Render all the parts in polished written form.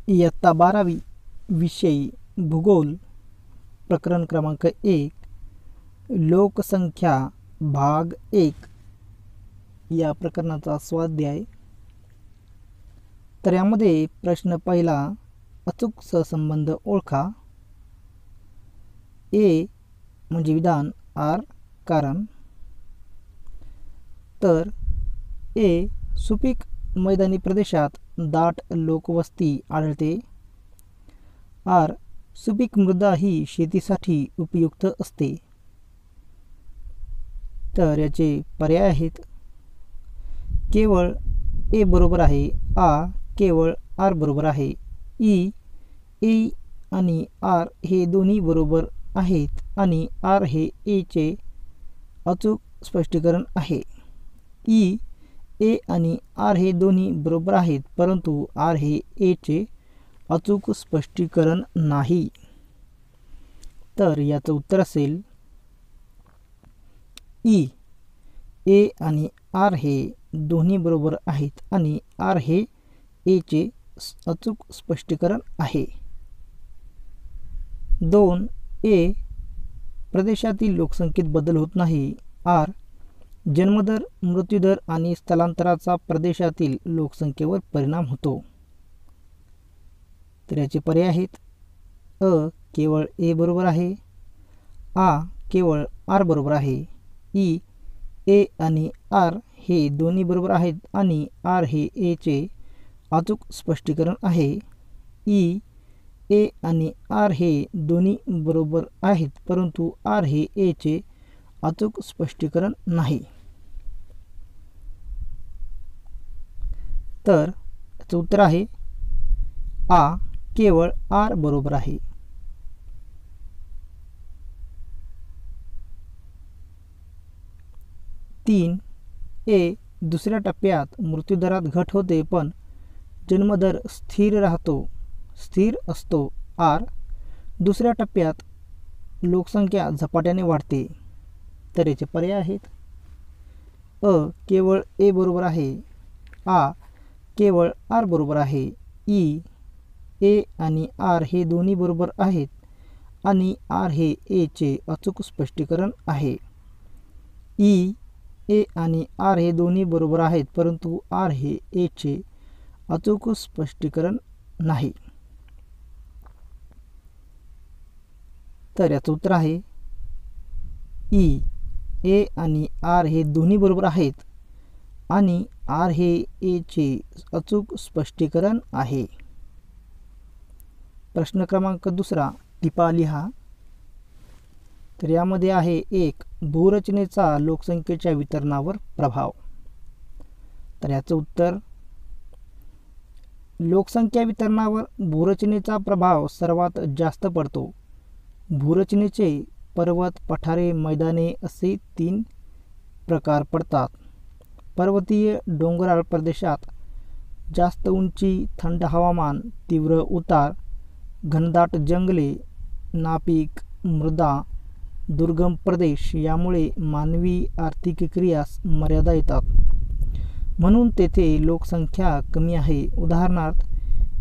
इयत्ता 12वी विषय भूगोल प्रकरण क्रमांक 1 लोकसंख्या भाग 1 या प्रकरणाचा स्वाध्याय। तर यामध्ये प्रश्न पहिला, अचूक सहसंबंध ओळखा। ए म्हणजे विधान, आर कारण। तर ए सुपीक मैदानी प्रदेशात दाट लोकवस्ती आढळते। आर सुपीक मृदा ही शेतीसाठी उपयुक्त असते। तर याचे पर्याय आहेत, केवळ ए बरोबर आहे, आ केवळ आर बरोबर आहे, ई ए आणि आर हे दोन्ही बरोबर आहेत आणि आर हे ए चे अचूक स्पष्टीकरण आहे। ई ए आणि आर हे दोन्ही बरोबर आहेत, परंतु आर हे ए चे अचूक स्पष्टीकरण नाही। तर याचं उत्तर असेल ई ए आणि आर हे दोन्ही बरोबर आहेत आणि आर हे ए चे अचूक स्पष्टीकरण आहे। 2 ए प्रदेशातील लोकसंख्येत बदल होत नाही। आर जन्मदर, मृत्यूदर आणि स्थलांतराचा प्रदेशातील लोकसंख्येवर परिणाम होतो। तर याचे पर्याय आहेत, अ केवळ ए बरोबर आहे, आ केवळ आर बरोबर आहे, ई ए आणि आर हे दोन्ही बरोबर आहेत आणि आर हे ए चे अचूक स्पष्टीकरण आहे। ई ए आणि आर हे दोन्ही बरोबर आहेत, परंतु आर हे ए चे अचूक स्पष्टीकरण नाही। तर याचं उत्तर आहे आ केवळ आर बरोबर आहे। तीन ए दुसऱ्या टप्प्यात मृत्यूदरात घट होते पण जन्मदर स्थिर असतो। आर दुसऱ्या टप्प्यात लोकसंख्या झपाट्याने वाढते। तर याचे पर्याय आहेत, अ केवळ ए बरोबर आहे, आ केवळ आर बरोबर आहे, ई ए आणि आर हे दोन्ही बरोबर आहेत आणि आर हे ए चे अचूक स्पष्टीकरण आहे। ई ए आणि आर हे दोन्ही बरोबर आहेत, परंतु आर हे ए चे अचूक स्पष्टीकरण नाही। तर याचं उत्तर आहे ई ए आणि आर हे दोन्ही बरोबर आहेत आणि आर हे ए चे अचूक स्पष्टीकरण आहे। प्रश्न क्रमांक दुसरा, टिपा लिहा। तर यामध्ये आहे 1 भूरचनेचा लोकसंख्येच्या वितरणावर प्रभाव। तर याचं उत्तर, लोकसंख्या वितरणावर भूरचनेचा प्रभाव सर्वात जास्त पडतो। भूरचनेचे पर्वत, पठारे, मैदाने असे 3 प्रकार पडतात। पर्वतीय डोंगराळ प्रदेशात जास्त उंची, थंड हवामान, तीव्र उतार, घनदाट जंगले, नापीक मृदा, दुर्गम प्रदेश यामुळे मानवी आर्थिक क्रियास मर्यादा येतात, म्हणून तेथे लोकसंख्या कमी आहे। उदाहरणार्थ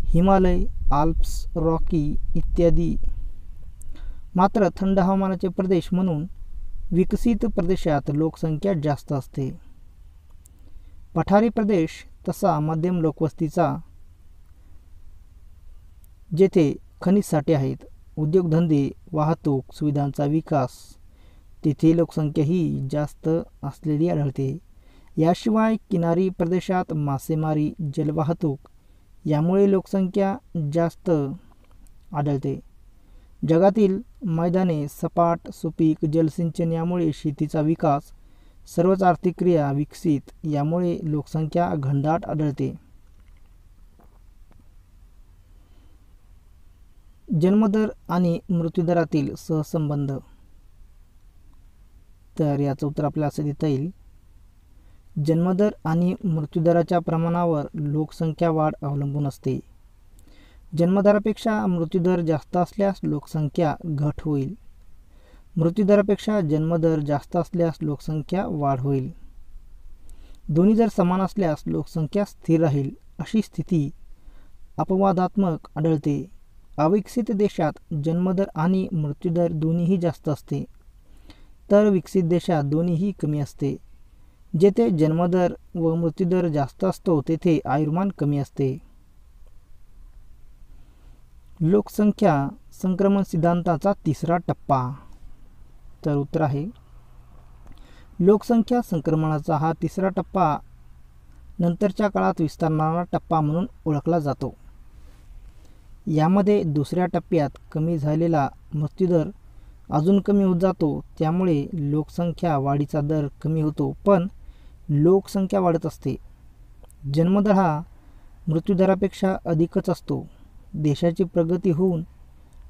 हिमालय, आल्प्स, रॉकी इत्यादी। मात्र थंड हवामानाचे प्रदेश म्हणून विकसित प्रदेशात लोकसंख्या जास्त असते। पठारी प्रदेश तसा मध्यम लोकवस्तीचा, जेथे खनिज साठे आहेत, उद्योगधंदे, वाहतूक सुविधांचा विकास, तेथे लोकसंख्या ही जास्त असलेली आढळते। याशिवाय किनारी प्रदेशात मासेमारी, जलवाहतूक यामुळे लोकसंख्या जास्त आढळते। जगातील मैदाने, सपाट, सुपीक जलसिंचन यामुळे शेतीचा विकास, सर्वच आर्थिक क्रिया विकसित यामुळे लोकसंख्या घनदाट आढळते। जन्मदर आणि मृत्यूदरातील सहसंबंध। तर याचं उत्तर आपल्याला असं देता येईल, जन्मदर आणि मृत्यूदराच्या प्रमाणावर लोकसंख्या वाढ अवलंबून असते। जन्मदरापेक्षा मृत्यूदर जास्त असल्यास लोकसंख्या घट होईल, मृत्यूदरापेक्षा जन्मदर जास्त असल्यास लोकसंख्या वाढ होईल। दोन्ही जर समान असल्यास लोकसंख्या स्थिर राहील, अशी स्थिती अपवादात्मक आढळते. अविकसित देशात जन्मदर आणि मृत्यूदर दोन्हीही जास्त असते, तर विकसित देशात दोन्हीही कमी असते. जेथे जन्मदर व मृत्यूदर जास्त असतो तेथे आयुर्मान कमी असते. लोकसंख्या संक्रमण सिद्धांताचा तिसरा टप्पा. तर उत्तर आहे लोकसंख्या संक्रमणाचा हा तिसरा टप्पा नंतरच्या काळात विस्तारणारा टप्पा म्हणून ओळखला जातो. यामध्ये दुसऱ्या टप्प्यात कमी झालेला मृत्यूदर अजून कमी होत जातो, त्यामुळे लोकसंख्या वाढीचा दर कमी होतो, पण लोकसंख्या वाढत असते. जन्मदर हा मृत्यूदरापेक्षा अधिकच असतो. देशाची प्रगती होऊन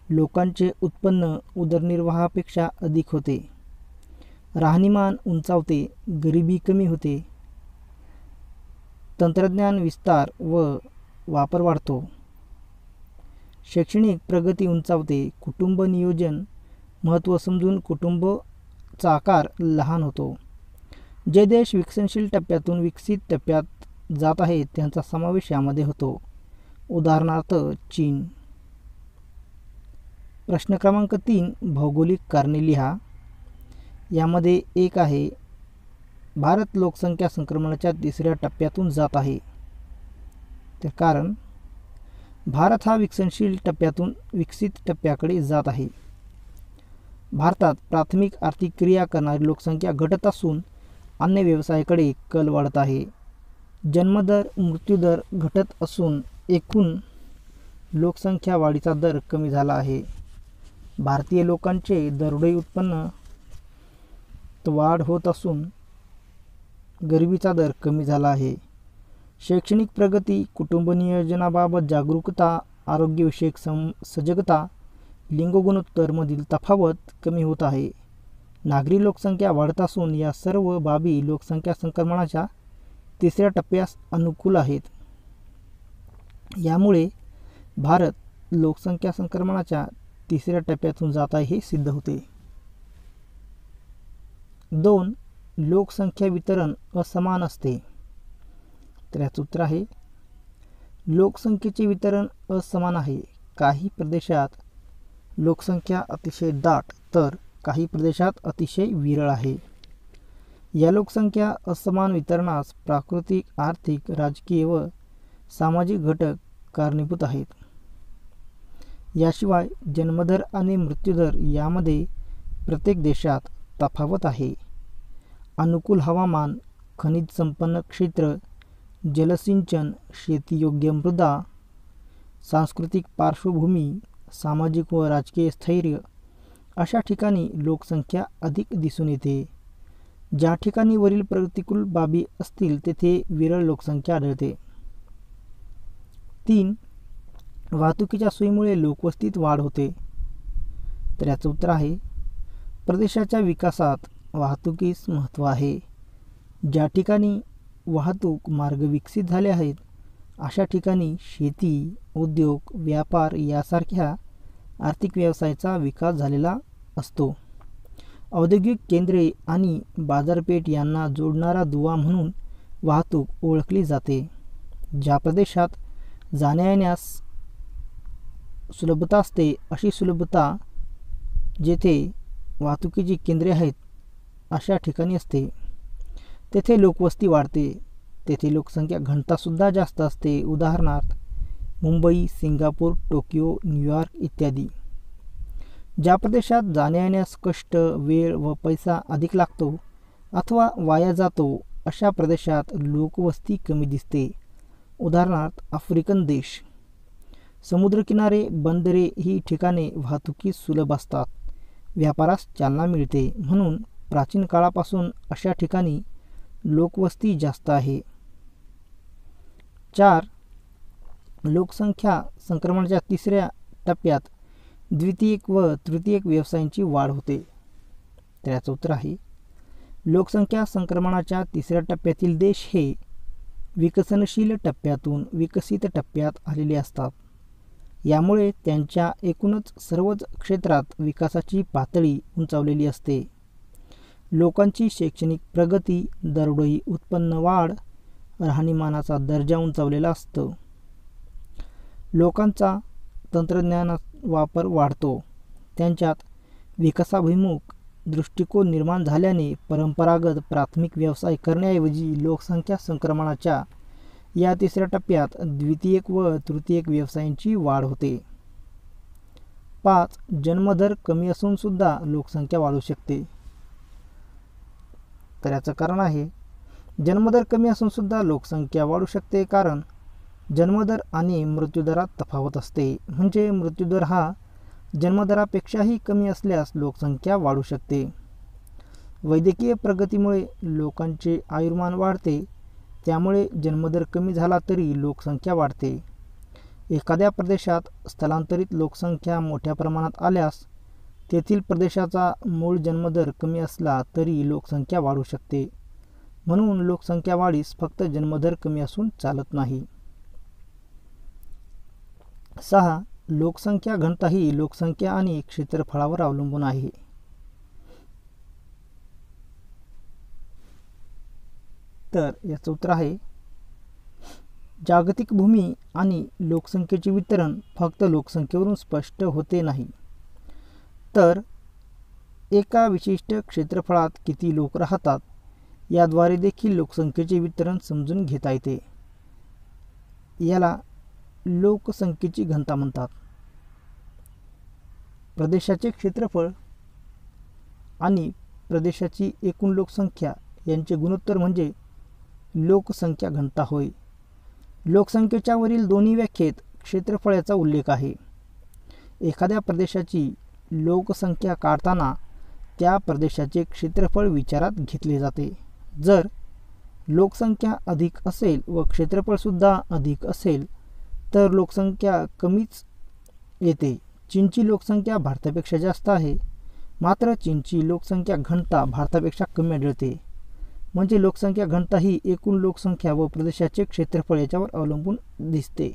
लोकांचे उत्पन्न उदरनिर्वाहापेक्षा अधिक होते. राहणीमान उंचावते, गरिबी कमी होते, तंत्रज्ञान विस्तार व वापर वाढतो, शैक्षणिक प्रगती उंचावते, कुटुंब नियोजन महत्त्व समजून कुटुंबाचा आकार लहान होतो. जे देश विकसनशील टप्प्यातून विकसित टप्प्यात जात आहेत त्यांचा समावेश यामध्ये होतो. उदाहरणार्थ चीन. प्रश्न क्रमांक 3 भौगोलिक कारणे लिहा. यामध्ये एक आहे भारत लोकसंख्या संक्रमणाच्या तिसऱ्या टप्प्यातून जात आहे. तर कारण भारत हा विकसनशील टप्प्यातून विकसित टप्प्याकडे जात आहे. भारतात प्राथमिक आर्थिक क्रिया करणारी लोकसंख्या घटत असून अन्य व्यवसायाकडे कल वाढत आहे. जन्मदर मृत्यूदर घटत असून एकूण लोकसंख्या वाढीचा दर कमी झाला आहे. भारतीय लोकांचे दरडोई उत्पन्न वाढ होत असून गरिबीचा दर कमी झाला आहे. शैक्षणिक प्रगती, कुटुंब नियोजनाबाबत जागरूकता, आरोग्यविषयक सजगता, लिंग गुणोत्तरमधील तफावत कमी होत आहे. नागरी लोकसंख्या वाढत असून या सर्व बाबी लोकसंख्या संक्रमणाच्या तिसऱ्या टप्प्यास अनुकूल आहेत. यामुळे भारत लोकसंख्या संक्रमणाच्या तिसऱ्या टप्प्यातून जात आहे हे सिद्ध होते. 2 लोकसंख्या वितरण असमान असते. तर याचं उत्तर आहे लोकसंख्येचे वितरण असमान आहे. काही प्रदेशात लोकसंख्या अतिशय दाट तर काही प्रदेशात अतिशय विरळ आहे. या लोकसंख्या असमान वितरणास प्राकृतिक, आर्थिक, राजकीय व सामाजिक घटक कारणीभूत आहेत. याशिवाय जन्मदर आणि मृत्यूदर यामध्ये प्रत्येक देशात तफावत आहे. अनुकूल हवामान, खनिज संपन्न क्षेत्र, जलसिंचन, शेतीयोग्य मृदा, सांस्कृतिक पार्श्वभूमी, सामाजिक व राजकीय स्थैर्य अशा ठिकाणी लोकसंख्या अधिक दिसून येते. ज्या ठिकाणी वरील प्रतिकूल बाबी असतील तेथे विरळ लोकसंख्या आढळते. 3 वाहतुकीच्या सोयीमुळे लोकवस्तीत वाढ होते. तर याचं उत्तर आहे प्रदेशाच्या विकासात वाहतुकीस महत्त्व आहे. ज्या ठिकाणी वाहतूक मार्ग विकसित झाले आहेत अशा ठिकाणी शेती, उद्योग, व्यापार यासारख्या आर्थिक व्यवसायाचा विकास झालेला असतो. औद्योगिक केंद्रे आणि बाजारपेठ यांना जोडणारा दुवा म्हणून वाहतूक ओळखली जाते. ज्या प्रदेशात जाण्या-येण्यास सुलभता असते अशी सुलभता जेथे वाहतुकीची केंद्रे आहेत अशा ठिकाणी असते. तेथे लोकवस्ती वाढते. तेथे लोकसंख्या घनतासुद्धा जास्त असते. उदाहरणार्थ मुंबई, सिंगापूर, टोकियो, न्यूयॉर्क इत्यादी. ज्या प्रदेशात जाण्या-येण्यास कष्ट, वेळ व पैसा अधिक लागतो अथवा वाया जातो अशा प्रदेशात लोकवस्ती कमी दिसते. उदाहरणार्थ आफ्रिकन देश. समुद्रकिनारे, बंदरे ही ठिकाणे वाहतुकीस सुलभ असतात. व्यापारास चालना मिळते. म्हणून प्राचीन काळापासून अशा ठिकाणी लोकवस्ती जास्त आहे. 4 लोकसंख्या संक्रमणाच्या तिसऱ्या टप्प्यात द्वितीयक व तृतीयक व्यवसायांची वाढ होते. तर याचं उत्तर आहे लोकसंख्या संक्रमणाच्या तिसऱ्या टप्प्यातील देश हे विकसनशील टप्प्यातून विकसित टप्प्यात आलेले असतात. यामुळे त्यांच्या एकूणच सर्वच क्षेत्रात विकासाची पातळी उंचावलेली असते. लोकांची शैक्षणिक प्रगती, दरडोई उत्पन्न वाढ, राहणीमानाचा दर्जा उंचावलेला असतो. लोकांचा तंत्रज्ञान वापर वाढतो, त्यांच्यात विकासाभिमुख दृष्टिकोन निर्माण झाल्याने परंपरागत प्राथमिक व्यवसाय करण्याऐवजी लोकसंख्या संक्रमणाच्या या तिसऱ्या टप्प्यात द्वितीयक व तृतीयक व्यवसायांची वाढ होते. 5. जन्मदर कमी असून सुद्धा लोकसंख्या वाढू शकते. तर याचं कारण आहे, जन्मदर कमी असून सुद्धा लोकसंख्या वाढू शकते कारण जन्मदर आणि मृत्यूदरात तफावत असते. म्हणजे मृत्यूदर हा जन्मदरापेक्षाही कमी असल्यास लोकसंख्या वाढू शकते. वैद्यकीय प्रगतीमुळे लोकांचे आयुर्मान वाढते, त्यामुळे जन्मदर कमी झाला तरी लोकसंख्या वाढते. एखाद्या प्रदेशात स्थलांतरित लोकसंख्या मोठ्या प्रमाणात आल्यास तेथील प्रदेशाचा मूळ जन्मदर कमी असला तरी लोकसंख्या वाढू शकते. म्हणून लोकसंख्या वाढीस फक्त जन्मदर कमी असून चालत नाही. 6. लोकसंख्या घनता ही लोकसंख्या आणि क्षेत्रफळावर अवलंबून आहे. तर याचं उत्तर आहे, जागतिक भूमी आणि लोकसंख्येचे वितरण फक्त लोकसंख्येवरून स्पष्ट होते नाही, तर एका विशिष्ट क्षेत्रफळात किती लोक राहतात याद्वारे देखील लोकसंख्येचे वितरण समजून घेता येते. याला लोकसंख्येची घनता म्हणतात. प्रदेशाचे क्षेत्रफळ आणि प्रदेशाची एकूण लोकसंख्या यांचे गुणोत्तर म्हणजे लोकसंख्या घनता होय. लोकसंख्येच्या वरील दोन्ही व्याख्येत क्षेत्रफळाचा उल्लेख आहे. एखाद्या प्रदेशाची लोकसंख्या काढताना त्या प्रदेशाचे क्षेत्रफळ विचारात घेतले जाते. जर लोकसंख्या अधिक असेल व क्षेत्रफळसुद्धा अधिक असेल तर लोकसंख्या कमीच येते. चीनची लोकसंख्या भारतापेक्षा जास्त आहे, मात्र चीनची लोकसंख्या घनता भारतापेक्षा कमी आढळते. म्हणजे लोकसंख्या घनता ही एकूण लोकसंख्या व प्रदेशाचे क्षेत्रफळ याच्यावर अवलंबून दिसते.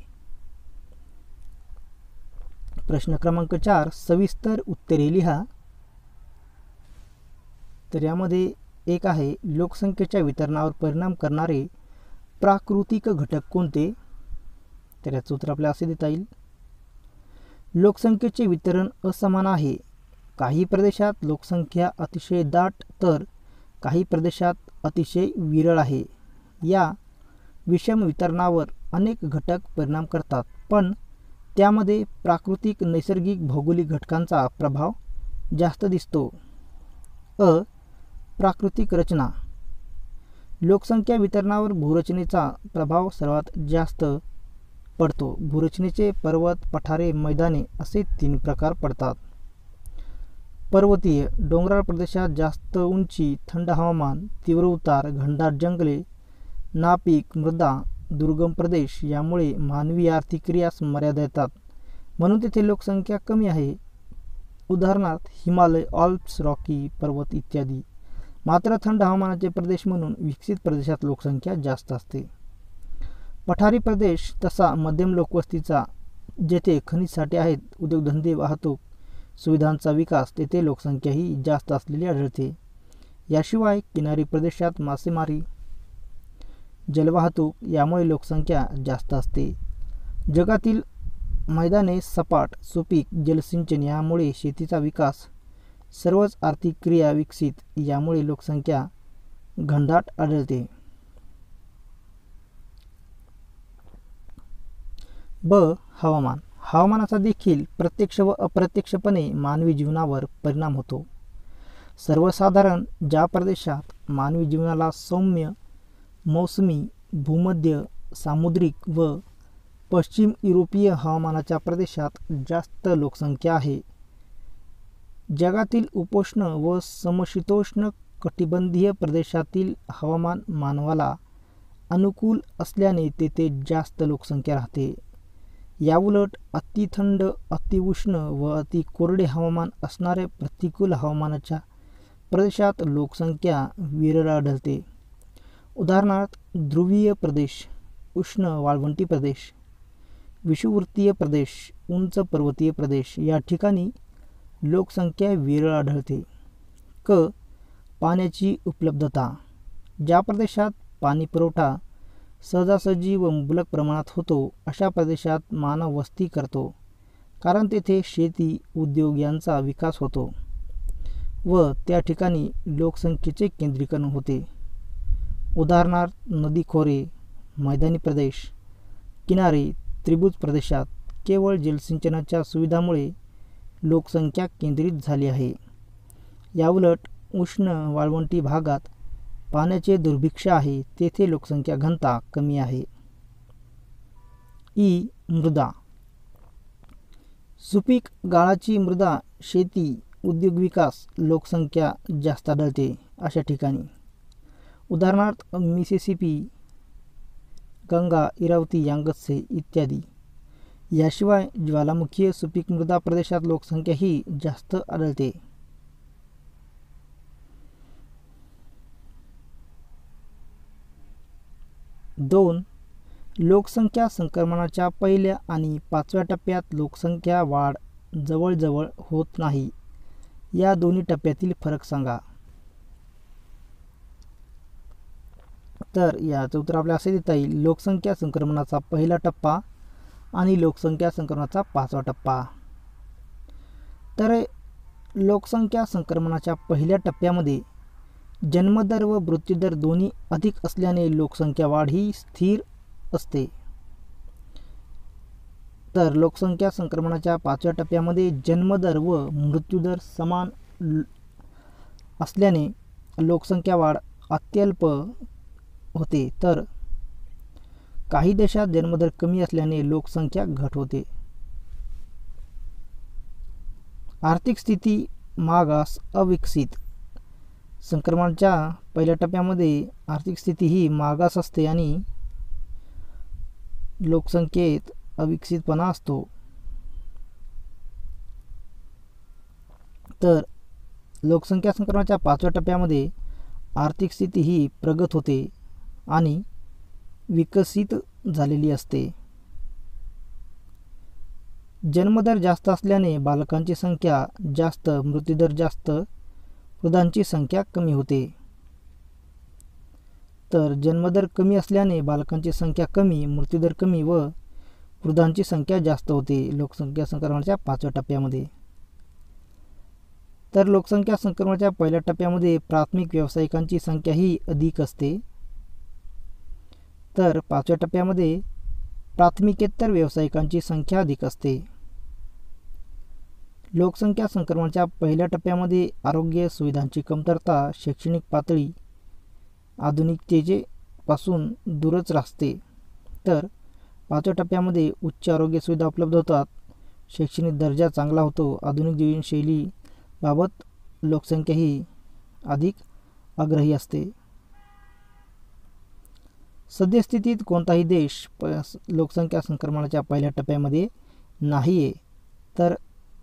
प्रश्न क्रमांक 4, सविस्तर उत्तरे लिहा. तर यामध्ये एक आहे, लोकसंख्येच्या वितरणावर परिणाम करणारे प्राकृतिक घटक कोणते? तर याचं उत्तर आपल्याला असे देता येईल, लोकसंख्येचे वितरण असमान आहे. काही प्रदेशात लोकसंख्या अतिशय दाट तर काही प्रदेशात अतिशय विरळ आहे. या विषम वितरणावर अनेक घटक परिणाम करतात, पण त्यामध्ये प्राकृतिक, नैसर्गिक, भौगोलिक घटकांचा प्रभाव जास्त दिसतो. प्राकृतिक रचना. लोकसंख्या वितरणावर भूरचनेचा प्रभाव सर्वात जास्त पडतो. भूरचनेचे पर्वत, पठारे, मैदाने असे 3 प्रकार पडतात. पर्वतीय. डोंगराळ प्रदेशात जास्त उंची, थंड हवामान, तीव्र उतार, घनदाट जंगले, नापीक मृदा, दुर्गम प्रदेश यामुळे मानवी आर्थिक क्रियास मर्यादा येतात, म्हणून तेथे लोकसंख्या कमी आहे. उदाहरणार्थ हिमालय, आल्प्स, रॉकी पर्वत इत्यादी. मात्र थंड हवामानाचे प्रदेश म्हणून विकसित प्रदेशात लोकसंख्या जास्त असते. पठारी प्रदेश तसा मध्यम लोकवस्तीचा, जेथे खनिज साठे आहेत, उद्योगधंदे, वाहतूक सुविधांचा विकास, तेथे लोकसंख्याही जास्त असलेली आढळते. याशिवाय किनारी प्रदेशात मासेमारी, जलवाहतूक यामुळे लोकसंख्या जास्त असते. जगातील मैदाने सपाट, सुपीक, जलसिंचन यामुळे शेतीचा विकास, सर्वच आर्थिक क्रिया विकसित यामुळे लोकसंख्या घनदाट आढळते. हवामान. हवामानाचा देखील प्रत्यक्ष व अप्रत्यक्षपणे मानवी जीवनावर परिणाम होतो. सर्वसाधारण ज्या प्रदेशात मानवी जीवनाला सौम्य, मौसमी, भूमध्य, सामुद्रिक व पश्चिम युरोपीय हवामानाच्या प्रदेशात जास्त लोकसंख्या आहे. जगातील उपोष्ण व समशीतोष्ण कटिबंधीय प्रदेशातील हवामान मानवाला अनुकूल असल्याने तेथे जास्त लोकसंख्या राहते. याउलट अतिथंड, अतिउष्ण व अति कोरडे हवामान असणाऱ्या प्रतिकूल हवामानाच्या प्रदेशात लोकसंख्या विरळ आढळते. उदाहरणार्थ ध्रुवीय प्रदेश, उष्ण वाळवंटी प्रदेश, विषुववृत्तीय प्रदेश, उंच पर्वतीय प्रदेश या ठिकाणी लोकसंख्या विरळ आढळते. पाण्याची उपलब्धता. ज्या प्रदेशात पाणी पुरवठा सहजासहजी व मुबलक प्रमाणात होतो अशा प्रदेशात मानव वस्ती करतो, कारण तेथे शेती उद्योग यांचा विकास होतो व त्या ठिकाणी लोकसंख्येचे केंद्रीकरण होते. उदाहरणार्थ नदी खोरे, मैदानी प्रदेश, किनारे, त्रिभुज प्रदेशात केवळ जलसिंचनाच्या सुविधामुळे लोकसंख्या केंद्रित झाली आहे. याउलट उष्ण वाळवंटी भागात पाण्याचे दुर्भिक्ष्य आहे, तेथे लोकसंख्या घनता कमी आहे. मृदा. सुपीक गाळाची मृदा शेती उद्योग विकास लोकसंख्या जास्त आढळते अशा ठिकाणी. उदाहरणार्थ मिसिसिपी, गंगा, इरावती, यांगत्से इत्यादी. याशिवाय ज्वालामुखीय सुपीक मृदा प्रदेशात लोकसंख्या ही जास्त आढळते. 2. लोकसंख्या संक्रमणाच्या पहिल्या आणि 5व्या टप्प्यात लोकसंख्या वाढ जवळजवळ होत नाही. या दोन्ही टप्प्यातील फरक सांगा. तर याचं उत्तर आपल्याला असे देता येईल, लोकसंख्या संक्रमणाचा पहिला टप्पा आणि लोकसंख्या संक्रमणाचा 5वा टप्पा. तर लोकसंख्या संक्रमणाच्या पहिल्या टप्प्यामध्ये जन्मदर व मृत्यूदर दोन्ही अधिक असल्याने लोकसंख्या वाढ ही स्थिर असते. तर लोकसंख्या संक्रमणाच्या 5व्या टप्प्यामध्ये जन्मदर व मृत्यूदर समान असल्याने लोकसंख्या वाढ अत्यल्प होते. तर काही देशात जन्मदर कमी असल्याने लोकसंख्या घट होते. आर्थिक स्थिती मागास अविकसित. संक्रमणाच्या पहिल्या टप्प्यामध्ये आर्थिक स्थिती ही मागास असते आणि लोकसंख्येत अविकसितपणा असतो. तर लोकसंख्या संक्रमणाच्या 5व्या टप्प्यामध्ये आर्थिक स्थिती ही प्रगत होते आणि विकसित झालेली असते. जन्मदर जास्त असल्याने बालकांची संख्या जास्त, मृत्यूदर जास्त, वृद्धांची संख्या कमी होते. तर जन्मदर कमी असल्याने बालकांची संख्या कमी, मृत्यूदर कमी व वृद्धांची संख्या जास्त होते लोकसंख्या संक्रमणाच्या 5व्या टप्प्यामध्ये. तर लोकसंख्या संक्रमणाच्या पहिल्या टप्प्यामध्ये प्राथमिक व्यावसायिकांची संख्या ही अधिक असते. तर 5व्या टप्प्यामध्ये प्राथमिकेतर व्यावसायिकांची संख्या अधिक असते. लोकसंख्या संक्रमणाच्या पहिल्या टप्प्यामध्ये आरोग्य सुविधांची कमतरता, शैक्षणिक पातळी आधुनिकतेचे पासून दूरच राहते. तर 5व्या टप्प्यामध्ये उच्च आरोग्य सुविधा उपलब्ध होतात, शैक्षणिक दर्जा चांगला होतो, आधुनिक जीवनशैली बाबत लोकसंख्या ही अधिक आग्रही असते. सद्यस्थितीत कोणताही देश लोकसंख्या संक्रमणाच्या पहिल्या टप्प्यामध्ये नाही आहे. तर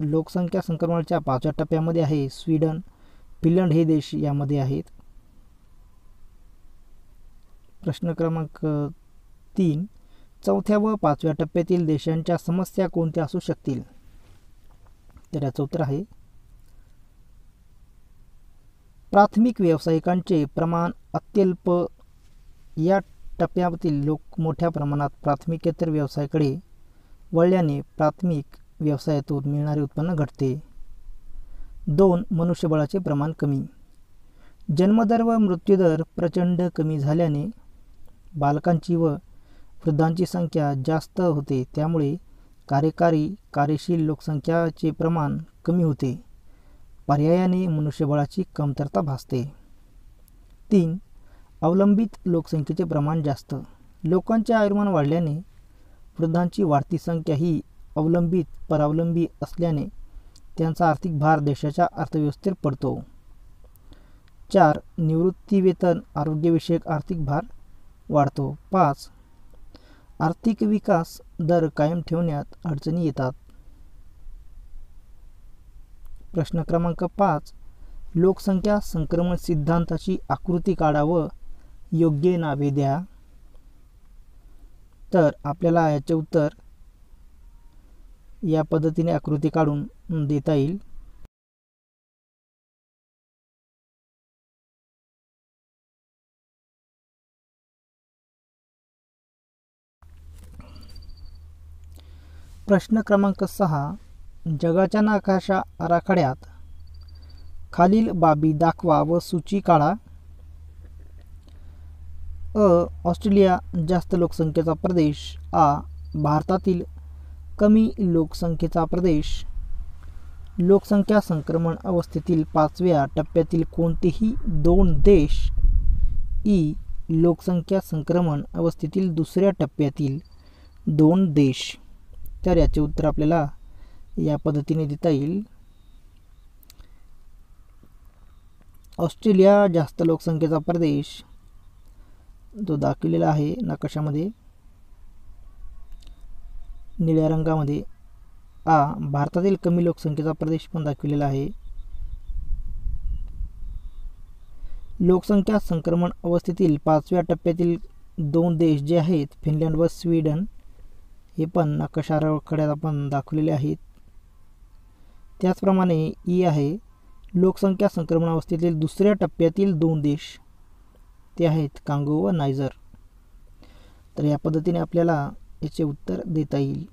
लोकसंख्या संक्रमणाच्या 5व्या टप्प्यामध्ये आहे स्वीडन, फिनलंड हे देश यामध्ये आहेत. प्रश्न क्रमांक 3. 4थ्या व 5व्या टप्प्यातील देशांच्या समस्या कोणत्या असू शकतील? तर याचं उत्तर आहे प्राथमिक व्यावसायिकांचे प्रमाण अत्यल्प. या टप्प्यातील लोक मोठ्या प्रमाणात प्राथमिकेतर व्यवसायाकडे वळल्याने प्राथमिक व्यवसायातून मिळणारे उत्पन्न घटते. 2. मनुष्यबळाचे प्रमाण कमी. जन्मदर व मृत्यूदर प्रचंड कमी झाल्याने बालकांची व वृद्धांची संख्या जास्त होते, त्यामुळे कार्यशील लोकसंख्याचे प्रमाण कमी होते. पर्यायाने मनुष्यबळाची कमतरता भासते. 3. अवलंबित लोकसंख्येचे प्रमाण जास्त. लोकांचे आयुर्मान वाढल्याने वृद्धांची वाढती संख्या ही अवलंबित परावलंबी असल्याने त्यांचा आर्थिक भार देशाच्या अर्थव्यवस्थेवर पडतो. 4. निवृत्तीवेतन आरोग्यविषयक आर्थिक भार वाढतो. 5. आर्थिक विकास दर कायम ठेवण्यात अडचणी येतात. प्रश्न क्रमांक 5. लोकसंख्या संक्रमण सिद्धांताची आकृती काढा व योग्य नावे द्या. तर आपल्याला याचे उत्तर या पद्धतीने आकृती काढून देता येईल. प्रश्न क्रमांक 6. जगाच्या नकाशा आराखड्यात खालील बाबी दाखवा व सूची काढा. ऑस्ट्रेलिया जास्त लोकसंख्येचा प्रदेश. भारतातील कमी लोकसंख्येचा प्रदेश. लोकसंख्या संक्रमण अवस्थेतील 5व्या टप्प्यातील कोणतेही 2 देश. लोकसंख्या संक्रमण अवस्थेतील 2ऱ्या टप्प्यातील 2 देश. तर याचे उत्तर आपल्याला या पद्धतीने देता येईल. ऑस्ट्रेलिया जास्त लोकसंख्येचा प्रदेश जो दाखवलेला आहे नकाशामध्ये निळ्या रंगामध्ये. भारतातील कमी लोकसंख्येचा प्रदेश पण दाखवलेला आहे. लोकसंख्या संक्रमण अवस्थेतील 5व्या टप्प्यातील 2 देश जे आहेत फिनलंड व स्वीडन हे पण नकाशा आराखड्यात आपण दाखवलेले आहेत. त्याचप्रमाणे आहे लोकसंख्या संक्रमण अवस्थेतील 2ऱ्या टप्प्यातील 2 देश ते आहेत कांगो व नायजर. तर या पद्धतीने आपल्याला याचे उत्तर देता येईल.